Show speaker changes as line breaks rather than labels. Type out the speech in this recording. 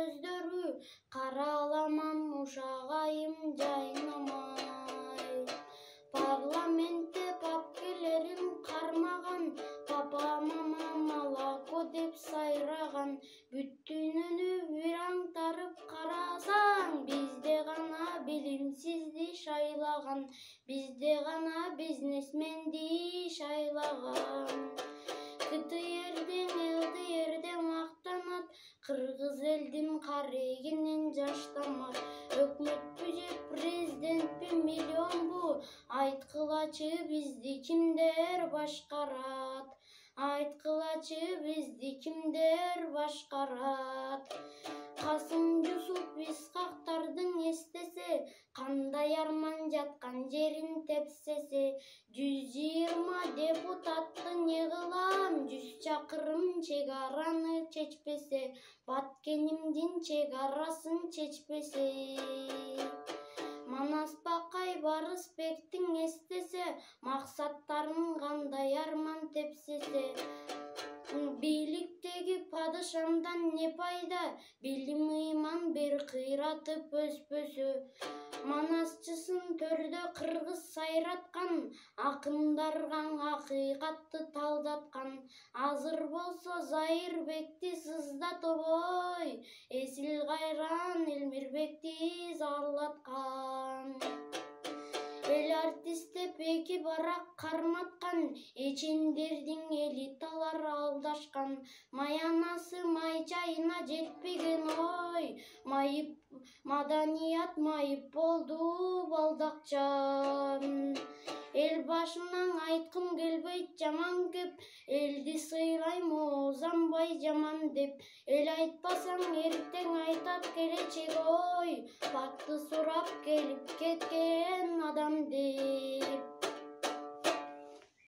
көздөрү, караламан ушагайым жайнамай. Парламентте папкелерин кармаган, папа мама молоко деп сайраган. Бүттүнүнү бир аңтарып карасаң, бизде гана билимсизди шайлаган, бизде гана бизнесменди шайлаган. КТРден ЛДРде мактанат, кыргыз элдин карегинен жаштамат. Өкмөтпү же президентпи миллионбу, айткылачы бизди кимдер башкарат? Айткылачы бизди кимдер башкарат? Касым-Жусуп Исхактардын эстесе, кандай арман жаткан жерин тепсесе. 120 депутатты не кылам, 100 чакырым чек-араны чечпесе, Баткенимдин чек-арасын чечпесе. Манас Бакай Барысбектин эстесе, максаттарын кандай арман тепсесе. Бийликтеги падышамдан не пайда, билим ыйман бир кыйратып өспөсө. Манасчысын төрдө кыргыз сайраткан, акындарга акыйкатты талдаткан. Азыр болсо Зайырбекти сыздатобой, Эсил кайран Элмирбекти зарлаткан. Эл артист деп эки барак карматкан, эчендердин элиталар алдашкан. Маянасы май чайына жетпеген, ой, майып маданият майып болду балдакчан. Эл башынан айткым келбейт жаман кеп, элди сыйлайм оозанбай жаман деп. Эл айтпасаң эртең айтат келечек, ой, бакты сурап келип кеткен адам деп.